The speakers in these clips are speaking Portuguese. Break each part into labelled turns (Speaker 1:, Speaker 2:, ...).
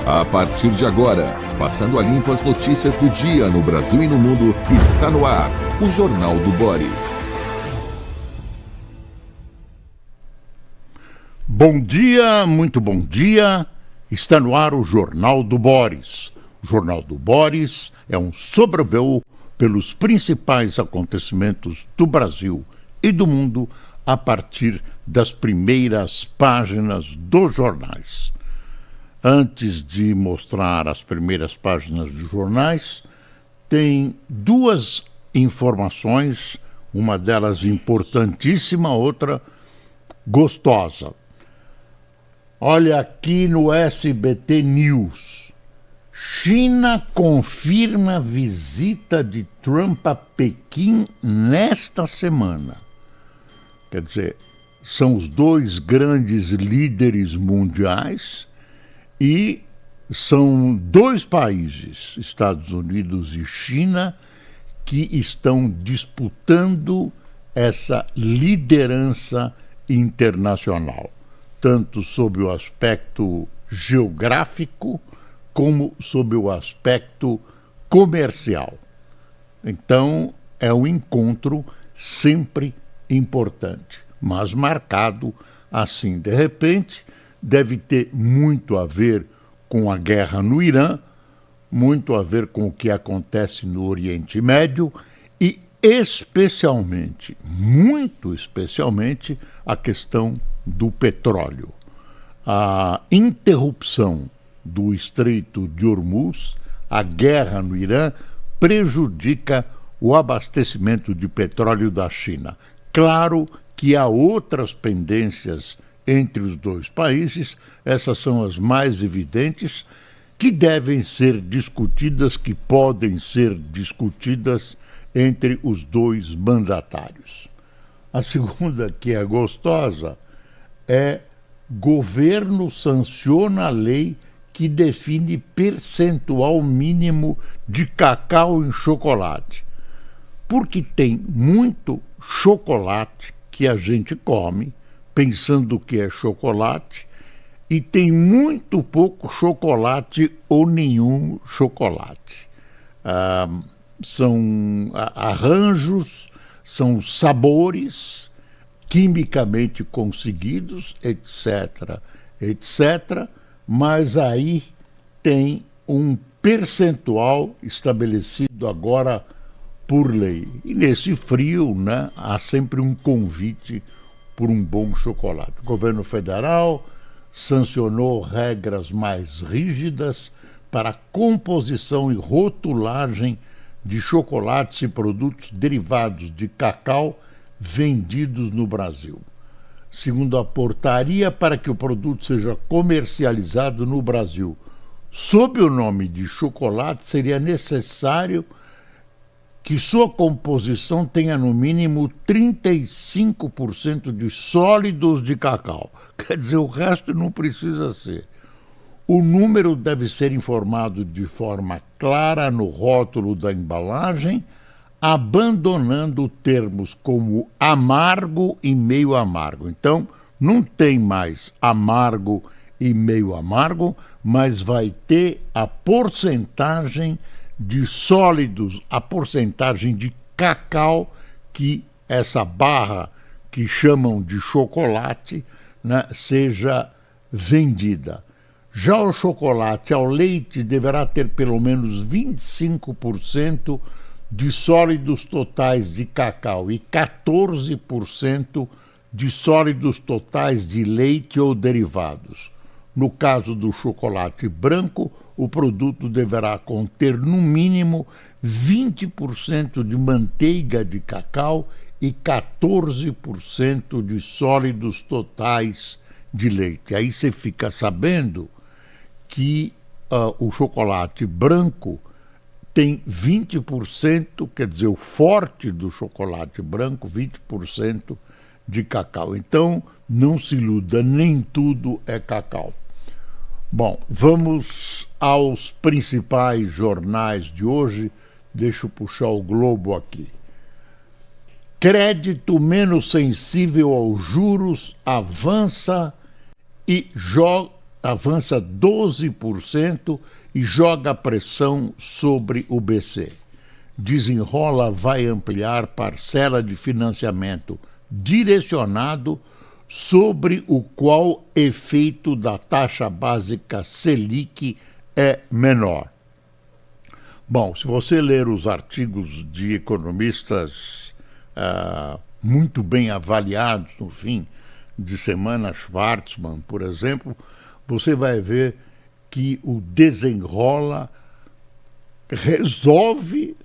Speaker 1: A partir de agora, passando a limpo as notícias do dia no Brasil e no mundo, está no ar o Jornal do Boris.
Speaker 2: Bom dia, muito bom dia. Está no ar o Jornal do Boris. O Jornal do Boris é um sobrevoo pelos principais acontecimentos do Brasil e do mundo a partir das primeiras páginas dos jornais. Antes de mostrar as primeiras páginas dos jornais, tem duas informações, uma delas importantíssima, outra gostosa. Olha aqui no SBT News. China confirma visita de Trump a Pequim nesta semana. Quer dizer, são os dois grandes líderes mundiais e são dois países, Estados Unidos e China, que estão disputando essa liderança internacional, tanto sob o aspecto geográfico como sob o aspecto comercial. Então, é um encontro sempre importante, mas marcado assim. De repente, deve ter muito a ver com a guerra no Irã, muito a ver com o que acontece no Oriente Médio e especialmente, muito especialmente, a questão do petróleo. A interrupção do Estreito de Hormuz, a guerra no Irã, prejudica o abastecimento de petróleo da China. Claro que há outras pendências entre os dois países, essas são as mais evidentes, que devem ser discutidas, que podem ser discutidas entre os dois mandatários. A segunda, que é gostosa, é: governo sanciona a lei que define percentual mínimo de cacau em chocolate. Porque tem muito chocolate que a gente come, pensando que é chocolate, e tem muito pouco chocolate ou nenhum chocolate. São arranjos, são sabores quimicamente conseguidos, etc., etc., mas aí tem um percentual estabelecido agora por lei. E nesse frio, né, há sempre um convite por um bom chocolate. O governo federal sancionou regras mais rígidas para a composição e rotulagem de chocolates e produtos derivados de cacau vendidos no Brasil. Segundo a portaria, para que o produto seja comercializado no Brasil sob o nome de chocolate, seria necessário que sua composição tenha no mínimo 35% de sólidos de cacau. Quer dizer, o resto não precisa ser. O número deve ser informado de forma clara no rótulo da embalagem, abandonando termos como amargo e meio amargo. Então, não tem mais amargo e meio amargo, mas vai ter a porcentagem de sólidos, a porcentagem de cacau que essa barra que chamam de chocolate, né, seja vendida. Já o chocolate ao leite deverá ter pelo menos 25% de sólidos totais de cacau e 14% de sólidos totais de leite ou derivados. No caso do chocolate branco, o produto deverá conter no mínimo 20% de manteiga de cacau e 14% de sólidos totais de leite. Aí você fica sabendo que o chocolate branco tem 20%, quer dizer, o forte do chocolate branco, 20% de cacau. Então, não se iluda, nem tudo é cacau. Bom, vamos aos principais jornais de hoje. Deixa eu puxar o Globo aqui. Crédito menos sensível aos juros avança e avança 12% e joga pressão sobre o BC. Desenrola vai ampliar parcela de financiamento direcionado sobre o qual efeito da taxa básica Selic é menor. Bom, se você ler os artigos de economistas muito bem avaliados no fim de semana, Schwartzman, por exemplo, você vai ver que o desenrola resolve,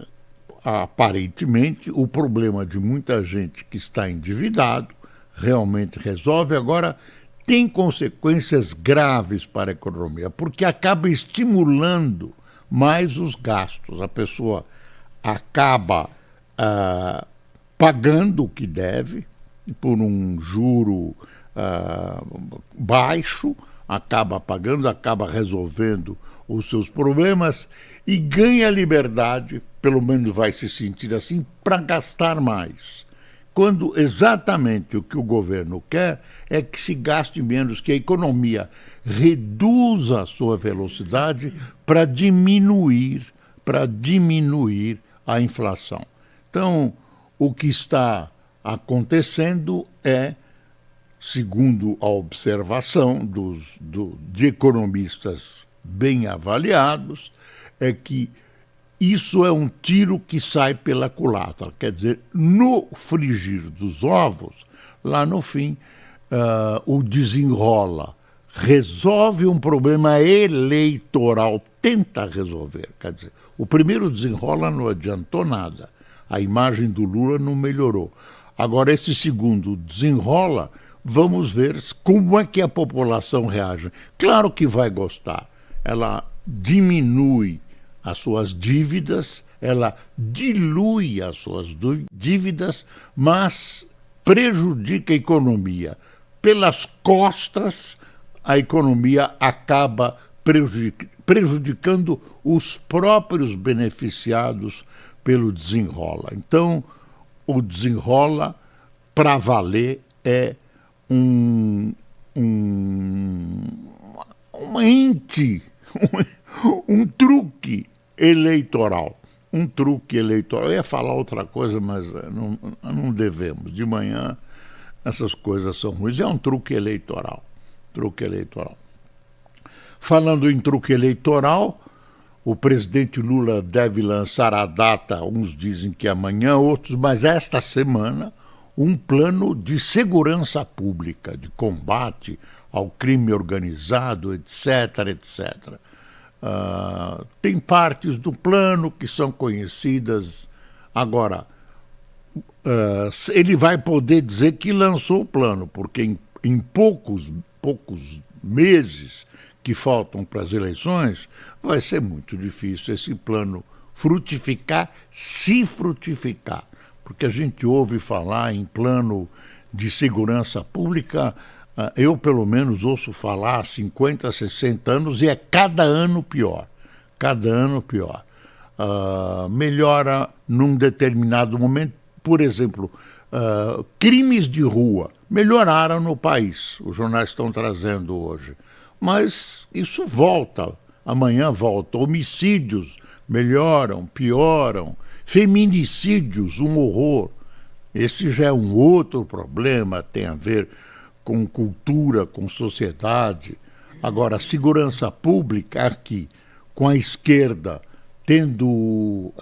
Speaker 2: aparentemente, o problema de muita gente que está endividado, realmente resolve. Agora, tem consequências graves para a economia, porque acaba estimulando mais os gastos. A pessoa acaba pagando o que deve por um juro baixo, acaba pagando, acaba resolvendo os seus problemas e ganha liberdade, pelo menos vai se sentir assim, para gastar mais. Quando exatamente o que o governo quer é que se gaste menos, que a economia reduza a sua velocidade para diminuir a inflação. Então, o que está acontecendo é, segundo a observação de economistas bem avaliados, é que isso é um tiro que sai pela culatra. Quer dizer, no frigir dos ovos, lá no fim, o desenrola resolve um problema eleitoral, tenta resolver. Quer dizer, o primeiro desenrola não adiantou nada. A imagem do Lula não melhorou. Agora, esse segundo desenrola, vamos ver como é que a população reage. Claro que vai gostar. Ela diminui as suas dívidas, ela dilui as suas dívidas, mas prejudica a economia. Pelas costas, a economia acaba prejudicando os próprios beneficiados pelo desenrola. Então, o desenrola, para valer, é um truque eleitoral. Um truque eleitoral. Eu ia falar outra coisa, mas não devemos. De manhã, essas coisas são ruins. É um truque eleitoral. Truque eleitoral. Falando em truque eleitoral, o presidente Lula deve lançar a data, uns dizem que amanhã, outros, mas esta semana, um plano de segurança pública, de combate ao crime organizado, etc., etc. Tem partes do plano que são conhecidas. Agora, ele vai poder dizer que lançou o plano, porque em poucos meses que faltam para as eleições, vai ser muito difícil esse plano frutificar, se frutificar. Porque a gente ouve falar em plano de segurança pública, eu pelo menos ouço falar há 50, 60 anos e é cada ano pior. Cada ano pior. Melhora num determinado momento, por exemplo, crimes de rua melhoraram no país, os jornais estão trazendo hoje. Mas isso volta, amanhã volta. Homicídios melhoram, pioram. Feminicídios, um horror. Esse já é um outro problema, tem a ver com cultura, com sociedade. Agora, a segurança pública aqui, com a esquerda tendo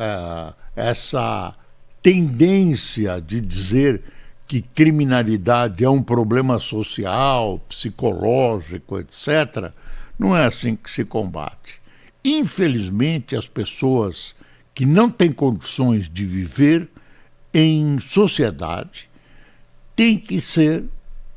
Speaker 2: essa tendência de dizer que criminalidade é um problema social, psicológico, etc., não é assim que se combate. Infelizmente, as pessoas que não têm condições de viver em sociedade têm que ser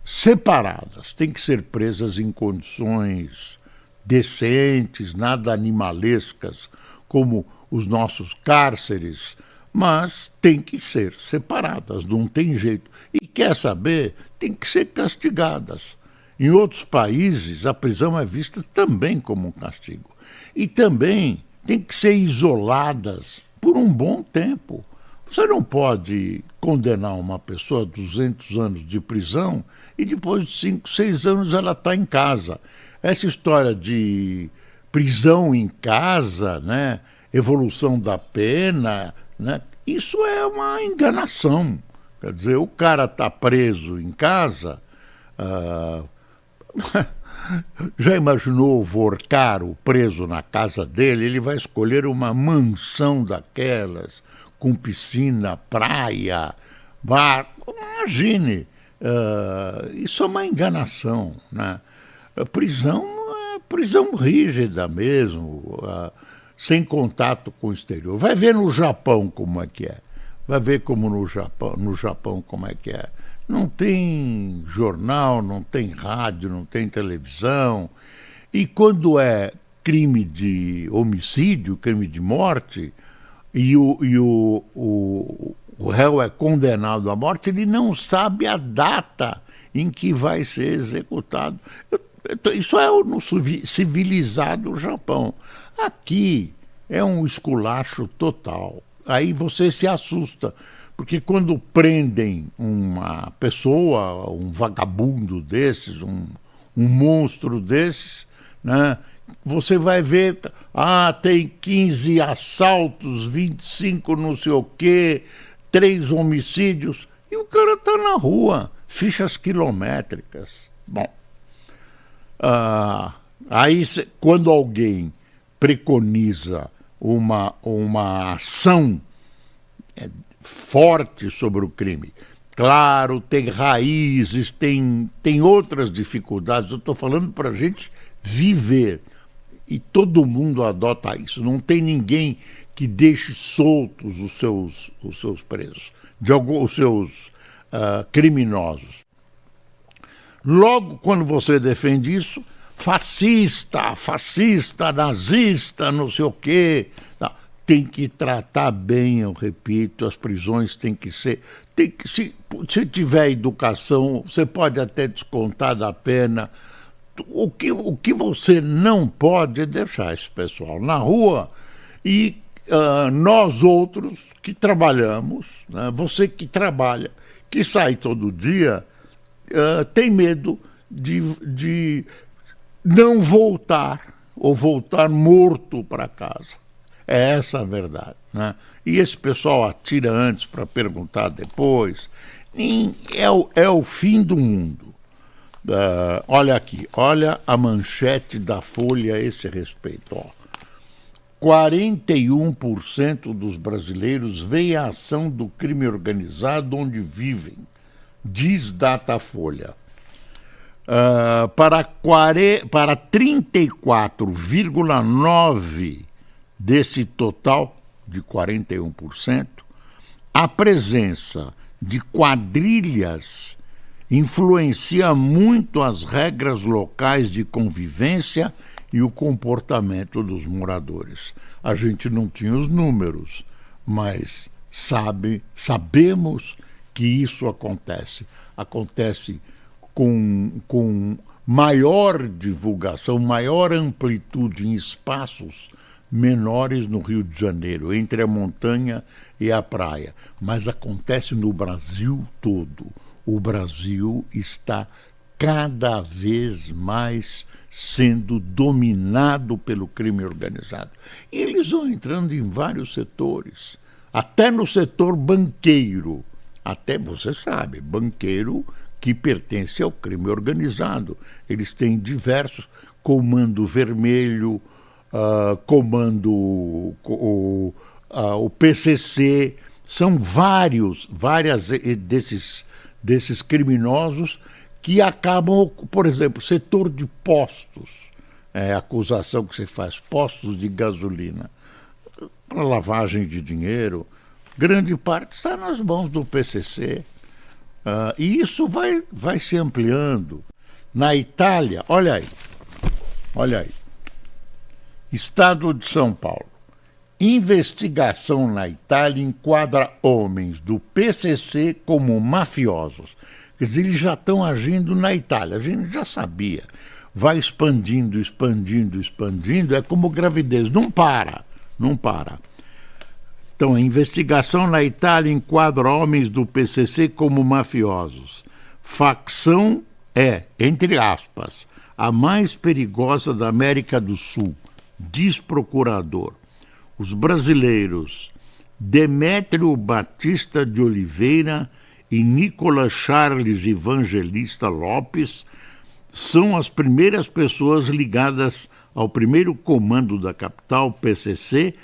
Speaker 2: separadas, têm que ser presas em condições decentes, nada animalescas, como os nossos cárceres, mas tem que ser separadas, não tem jeito. E quer saber, tem que ser castigadas. Em outros países, a prisão é vista também como um castigo. E também tem que ser isoladas por um bom tempo. Você não pode condenar uma pessoa a 200 anos de prisão e depois de 5, 6 anos ela está em casa. essa história de prisão em casa, né, evolução da pena, né, isso é uma enganação. Quer dizer, o cara está preso em casa. Já imaginou o Vorcaro preso na casa dele? Ele vai escolher uma mansão daquelas, com piscina, praia, bar. Imagine, isso é uma enganação, né? Prisão rígida mesmo, sem contato com o exterior. Vai ver no Japão como é que é. Vai ver como no Japão como é que é. Não tem jornal, não tem rádio, não tem televisão. E quando é crime de homicídio, crime de morte, e o réu é condenado à morte, ele não sabe a data em que vai ser executado. Isso é no civilizado Japão. Aqui é um esculacho total. Aí você se assusta, porque quando prendem uma pessoa, um vagabundo desses, um monstro desses, né, você vai ver, tem 15 assaltos, 25 não sei o quê, 3 homicídios, e o cara está na rua, fichas quilométricas. Bom, aí quando alguém preconiza uma ação forte sobre o crime, claro, tem raízes, tem outras dificuldades, eu estou falando para a gente viver, e todo mundo adota isso, não tem ninguém que deixe soltos os seus presos, os seus criminosos. Logo, quando você defende isso, fascista, nazista, não sei o quê. Não, tem que tratar bem, eu repito, as prisões têm que ser... se tiver educação, você pode até descontar da pena. O que você não pode é deixar esse pessoal na rua e nós outros que trabalhamos, né, você que trabalha, que sai todo dia, tem medo de não voltar, ou voltar morto para casa. É essa a verdade, né? E esse pessoal atira antes para perguntar depois. É o fim do mundo. Olha aqui, olha a manchete da Folha a esse respeito. 41% dos brasileiros veem a ação do crime organizado onde vivem, diz Datafolha. Para 34,9% desse total de 41%, a presença de quadrilhas influencia muito as regras locais de convivência e o comportamento dos moradores. A gente não tinha os números, mas sabemos que isso acontece. Acontece com maior divulgação, maior amplitude em espaços menores no Rio de Janeiro, entre a montanha e a praia. Mas acontece no Brasil todo. O Brasil está cada vez mais sendo dominado pelo crime organizado. E eles vão entrando em vários setores, até no setor banqueiro. Até, você sabe, banqueiro que pertence ao crime organizado. Eles têm diversos, Comando Vermelho, o PCC, são vários desses criminosos que acabam, por exemplo, setor de postos, a acusação que se faz, postos de gasolina, para lavagem de dinheiro, grande parte está nas mãos do PCC. E isso vai se ampliando. Na Itália, olha aí, Estado de São Paulo. Investigação na Itália enquadra homens do PCC como mafiosos. Quer dizer, eles já estão agindo na Itália, a gente já sabia. Vai expandindo, é como gravidez, não para. Então, a investigação na Itália enquadra homens do PCC como mafiosos. Facção é, entre aspas, a mais perigosa da América do Sul, diz procurador. Os brasileiros Demétrio Batista de Oliveira e Nicolas Charles Evangelista Lopes são as primeiras pessoas ligadas ao primeiro comando da capital, PCC,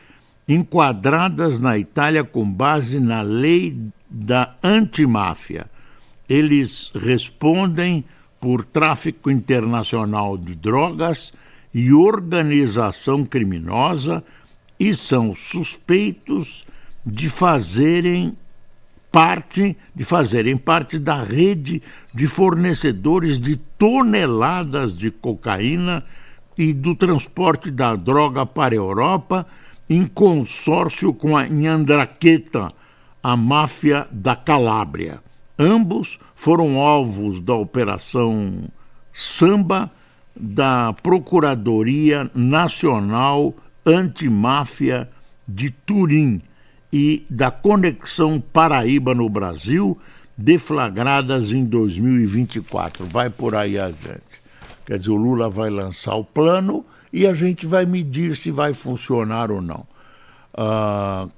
Speaker 2: enquadradas na Itália com base na lei da antimáfia. Eles respondem por tráfico internacional de drogas e organização criminosa e são suspeitos de fazerem parte da rede de fornecedores de toneladas de cocaína e do transporte da droga para a Europa em consórcio com a 'Ndrangheta, a máfia da Calábria. Ambos foram alvos da Operação Samba da Procuradoria Nacional Antimáfia de Turim e da Conexão Paraíba no Brasil, deflagradas em 2024. Vai por aí adiante. Quer dizer, o Lula vai lançar o plano e a gente vai medir se vai funcionar ou não.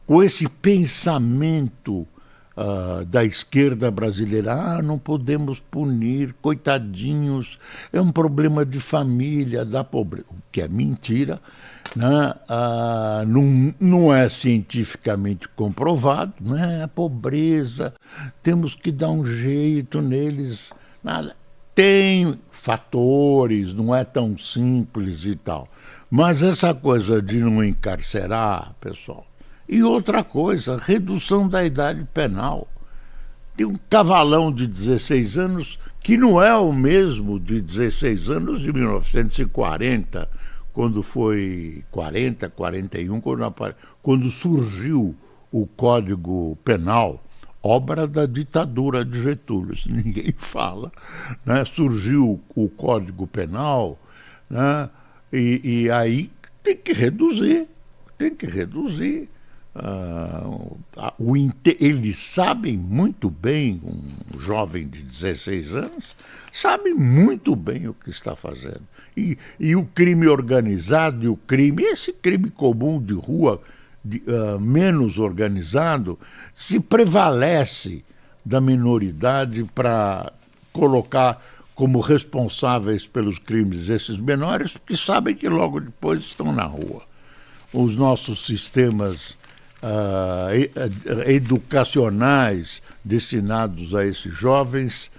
Speaker 2: Com esse pensamento da esquerda brasileira, não podemos punir, coitadinhos, é um problema de família, da pobreza, o que é mentira, né? Não é cientificamente comprovado, né? A pobreza, temos que dar um jeito neles, nada. Tem fatores, não é tão simples e tal, mas essa coisa de não encarcerar, pessoal. E outra coisa, redução da idade penal. Tem um cavalão de 16 anos que não é o mesmo de 16 anos de 1940, quando foi 40, 41, quando surgiu o Código Penal, obra da ditadura de Getúlio, ninguém fala, né? Surgiu o Código Penal, né? E aí tem que reduzir. Eles sabem muito bem, um jovem de 16 anos, sabe muito bem o que está fazendo. E o crime organizado, esse crime comum de rua, menos organizado, se prevalece da minoridade para colocar como responsáveis pelos crimes esses menores, porque sabem que logo depois estão na rua. Os nossos sistemas educacionais destinados a esses jovens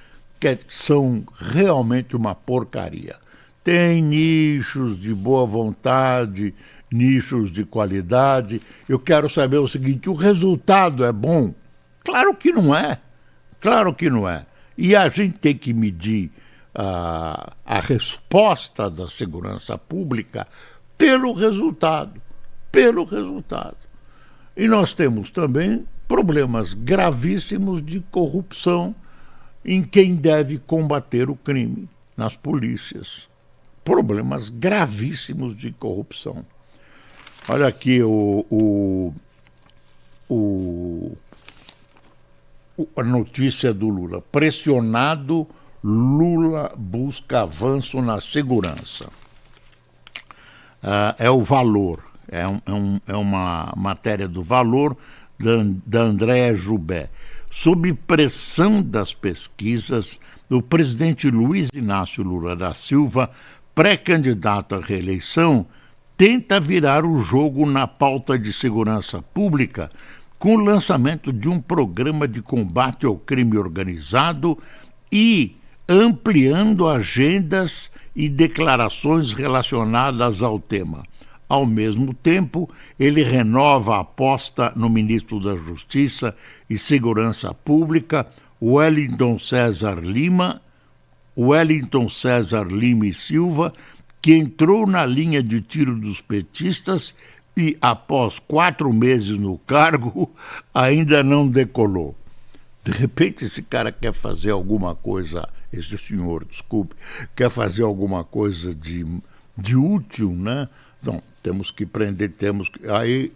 Speaker 2: são realmente uma porcaria. Tem nichos de boa vontade, nichos de qualidade. Eu quero saber o seguinte, o resultado é bom? Claro que não é. E a gente tem que medir a resposta da segurança pública pelo resultado. E nós temos também problemas gravíssimos de corrupção em quem deve combater o crime, nas polícias. Problemas gravíssimos de corrupção. Olha aqui a notícia do Lula. Pressionado, Lula busca avanço na segurança. É o Valor. É uma matéria do Valor da Andréa Jubé. Sob pressão das pesquisas, o presidente Luiz Inácio Lula da Silva, pré-candidato à reeleição, tenta virar o jogo na pauta de segurança pública com o lançamento de um programa de combate ao crime organizado e ampliando agendas e declarações relacionadas ao tema. Ao mesmo tempo, ele renova a aposta no ministro da Justiça e Segurança Pública, Wellington César Lima e Silva, que entrou na linha de tiro dos petistas e, após 4 meses no cargo, ainda não decolou. De repente, esse cara quer fazer alguma coisa, esse senhor, desculpe, quer fazer alguma coisa de útil, né? Não, temos que prender, Aí,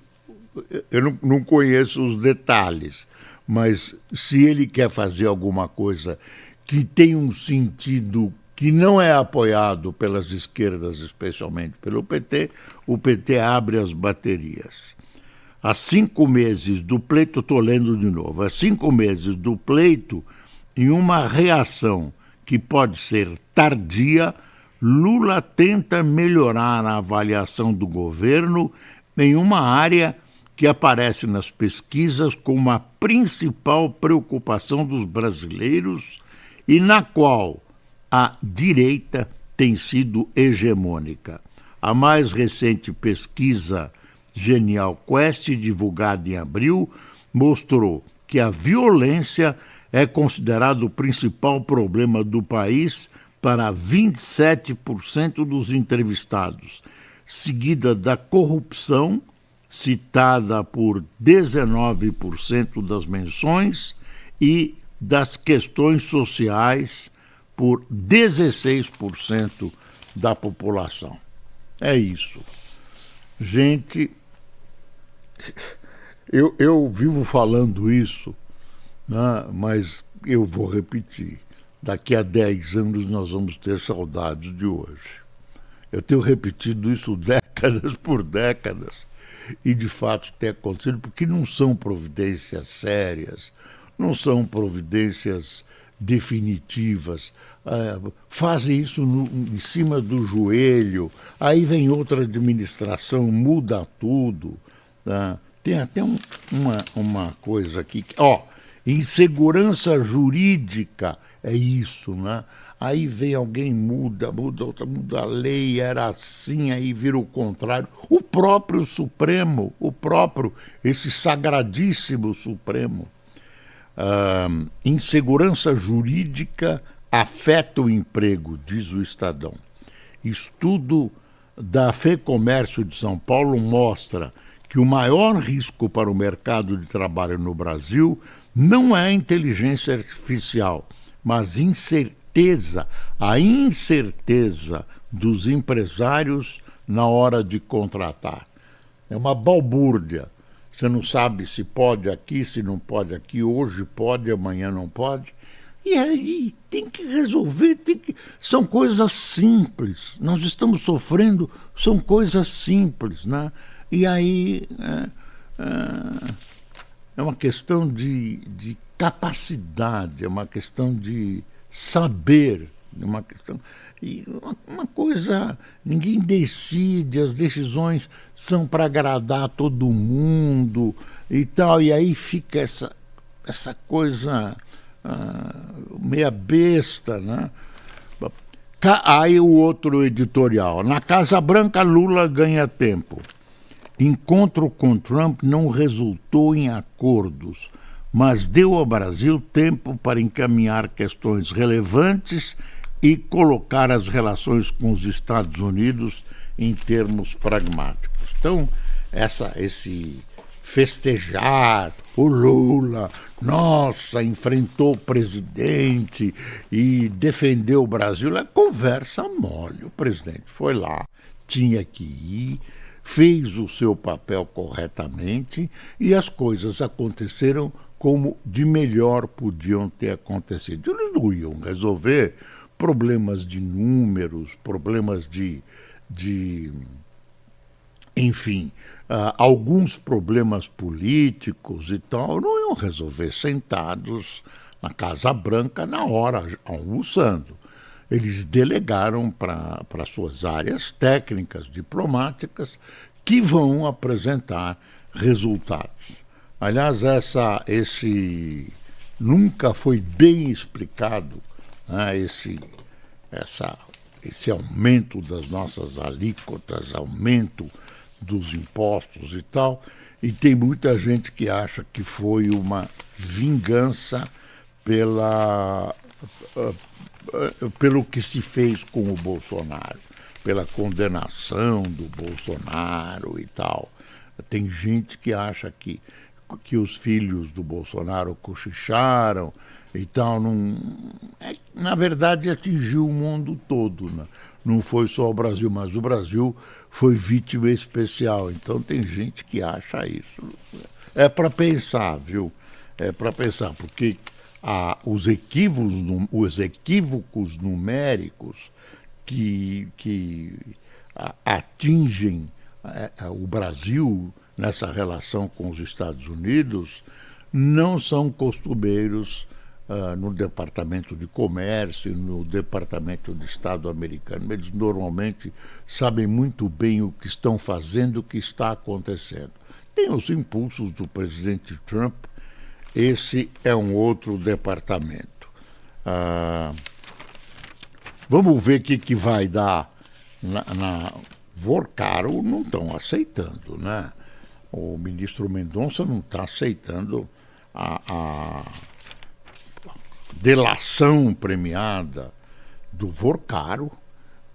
Speaker 2: eu não conheço os detalhes, mas se ele quer fazer alguma coisa que tem um sentido que não é apoiado pelas esquerdas, especialmente pelo PT, o PT abre as baterias. Há 5 meses do pleito, estou lendo de novo, há 5 meses do pleito, em uma reação que pode ser tardia, Lula tenta melhorar a avaliação do governo em uma área que aparece nas pesquisas como a principal preocupação dos brasileiros e na qual a direita tem sido hegemônica. A mais recente pesquisa Genial Quest, divulgada em abril, mostrou que a violência é considerado o principal problema do país para 27% dos entrevistados, seguida da corrupção, citada por 19% das menções, e das questões sociais, por 16% da população. É isso. Gente, eu vivo falando isso, né, mas eu vou repetir. Daqui a 10 anos nós vamos ter saudades de hoje. Eu tenho repetido isso décadas por décadas e de fato tem acontecido porque não são providências sérias, não são providências definitivas, fazem isso em cima do joelho, aí vem outra administração, muda tudo. Tá? Tem até uma coisa aqui, insegurança jurídica, é isso, né? Aí vem alguém, muda a lei, era assim, aí vira o contrário. O próprio Supremo, esse sagradíssimo Supremo. Insegurança jurídica afeta o emprego, diz o Estadão. Estudo da FEComércio de São Paulo mostra que o maior risco para o mercado de trabalho no Brasil não é a inteligência artificial, mas a incerteza dos empresários na hora de contratar. É uma balbúrdia. Você não sabe se pode aqui, se não pode aqui, hoje pode, amanhã não pode. E aí tem que resolver, são coisas simples. Nós estamos sofrendo, são coisas simples, né? E aí é uma questão de capacidade, é uma questão de saber, uma questão... E uma coisa, ninguém decide, as decisões são para agradar todo mundo e tal, e aí fica essa coisa meia besta, né? Aí o outro editorial, na Casa Branca Lula ganha tempo. Encontro com Trump não resultou em acordos, mas deu ao Brasil tempo para encaminhar questões relevantes e colocar as relações com os Estados Unidos em termos pragmáticos. Então, esse festejar, o Lula, nossa, enfrentou o presidente e defendeu o Brasil, é conversa mole. O presidente foi lá, tinha que ir, fez o seu papel corretamente e as coisas aconteceram como de melhor podiam ter acontecido. Eles não iam resolver problemas de números, problemas enfim, alguns problemas políticos e tal, não iam resolver sentados na Casa Branca na hora, almoçando. Eles delegaram para suas áreas técnicas, diplomáticas, que vão apresentar resultados. Aliás, esse nunca foi bem explicado, né, esse aumento das nossas alíquotas, aumento dos impostos e tal, e tem muita gente que acha que foi uma vingança pelo que se fez com o Bolsonaro, pela condenação do Bolsonaro e tal. Tem gente que acha que os filhos do Bolsonaro cochicharam e tal, na verdade atingiu o mundo todo, né? Não foi só o Brasil, mas o Brasil foi vítima especial. Então tem gente que acha isso. É para pensar, viu? É para pensar, porque os equívocos numéricos que atingem o Brasil nessa relação com os Estados Unidos não são costumeiros no Departamento de Comércio e no Departamento de Estado americano. Eles normalmente sabem muito bem o que estão fazendo, o que está acontecendo. Tem os impulsos do presidente Trump, esse é um outro departamento. Vamos ver o que vai dar na Vorcaro. Não estão aceitando, né? O ministro Mendonça não está aceitando a delação premiada do Vorcaro.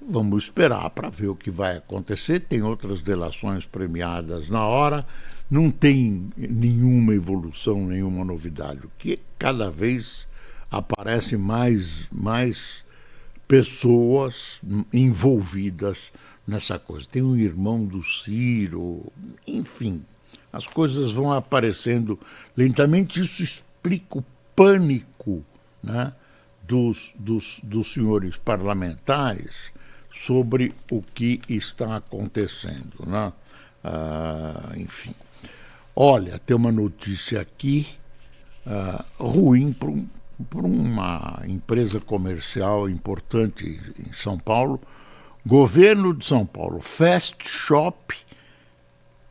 Speaker 2: Vamos esperar para ver o que vai acontecer. Tem outras delações premiadas na hora. Não tem nenhuma evolução, nenhuma novidade. O que cada vez aparecem mais pessoas envolvidas nessa coisa. Tem um irmão do Ciro, enfim, as coisas vão aparecendo lentamente. Isso explica o pânico, né, dos senhores parlamentares sobre o que está acontecendo, né? Enfim. Olha, tem uma notícia aqui ruim para uma empresa comercial importante em São Paulo. Governo de São Paulo, Fast Shop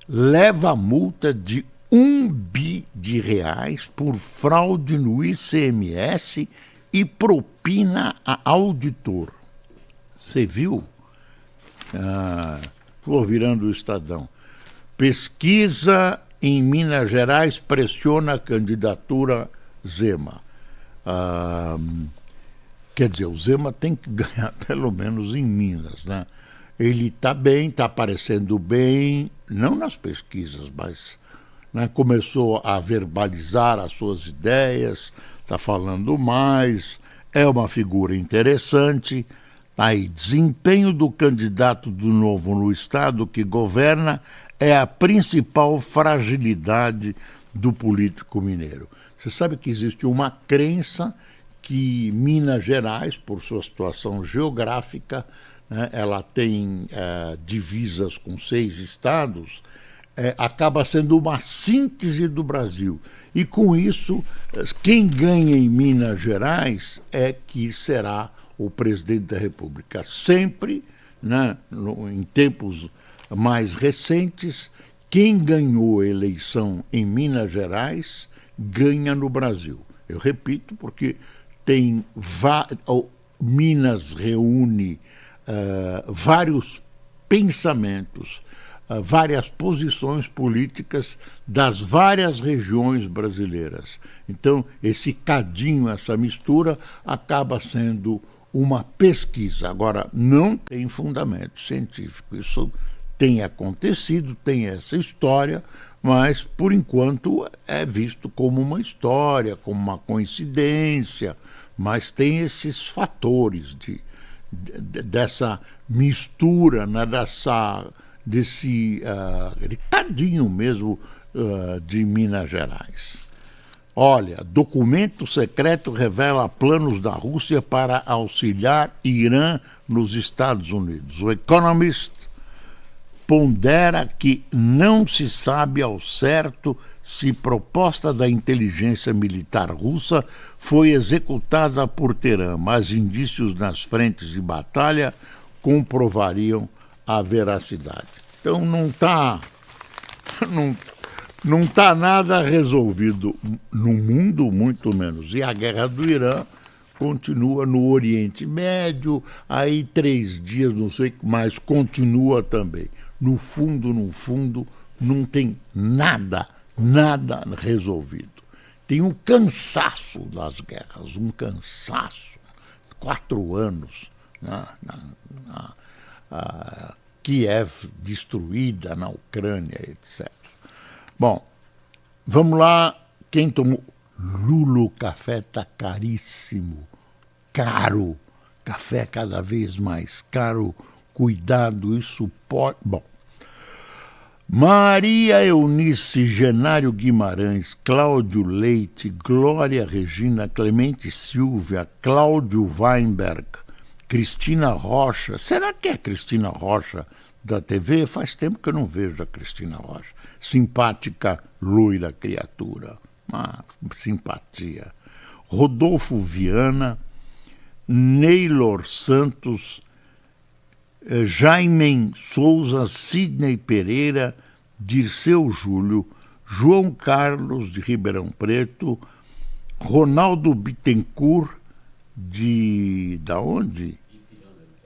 Speaker 2: leva multa de R$1 bi por fraude no ICMS e propina a auditor. Você viu? Estou virando o Estadão. Pesquisa em Minas Gerais pressiona a candidatura Zema. Quer dizer, o Zema tem que ganhar pelo menos em Minas, né? Ele está bem, está aparecendo bem, não nas pesquisas, mas, né, começou a verbalizar as suas ideias, está falando mais, é uma figura interessante. Aí, desempenho do candidato do Novo no estado que governa é a principal fragilidade do político mineiro. Você sabe que existe uma crença que Minas Gerais, por sua situação geográfica, né, ela tem divisas com 6 estados, acaba sendo uma síntese do Brasil. E com isso, quem ganha em Minas Gerais é que será o presidente da República. Sempre, né, em tempos mais recentes, quem ganhou a eleição em Minas Gerais ganha no Brasil. Eu repito, porque Minas reúne vários pensamentos, várias posições políticas das várias regiões brasileiras. Então, esse cadinho, essa mistura, acaba sendo uma pesquisa. Agora, não tem fundamento científico. Isso tem acontecido, tem essa história, mas, por enquanto, é visto como uma história, como uma coincidência, mas tem esses fatores dessa mistura, né, desse cadinho mesmo de Minas Gerais. Olha, documento secreto revela planos da Rússia para auxiliar Irã nos Estados Unidos. O Economist pondera que não se sabe ao certo se proposta da inteligência militar russa foi executada por Teherã, mas indícios nas frentes de batalha comprovariam a veracidade. Então não está nada resolvido no mundo, muito menos. E a guerra do Irã continua no Oriente Médio, aí 3 dias, não sei, mas continua também. No fundo, não tem nada resolvido. Tem um cansaço das guerras, um cansaço. 4 anos, Kiev destruída, na Ucrânia, etc. Bom, vamos lá. Quem tomou? Lulo Café está caríssimo, caro. Café cada vez mais caro. Cuidado, isso pode... Bom, Maria Eunice Genário Guimarães, Cláudio Leite, Glória Regina, Clemente Silvia, Cláudio Weinberg, Cristina Rocha. Será que é Cristina Rocha da TV? Faz tempo que eu não vejo a Cristina Rocha. Simpática, loira criatura. Simpatia. Rodolfo Viana, Neylor Santos, Jaime Souza, Sidney Pereira, Dirceu Júlio, João Carlos de Ribeirão Preto, Ronaldo Bittencourt da onde?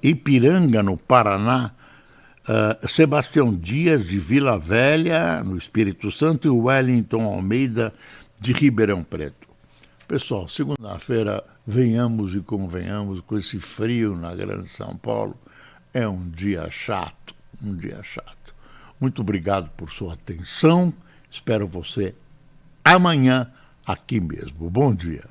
Speaker 2: Ipiranga, no Paraná, Sebastião Dias de Vila Velha, no Espírito Santo, e Wellington Almeida de Ribeirão Preto. Pessoal, segunda-feira, venhamos e convenhamos, com esse frio na Grande São Paulo, é um dia chato, um dia chato. Muito obrigado por sua atenção, espero você amanhã aqui mesmo. Bom dia.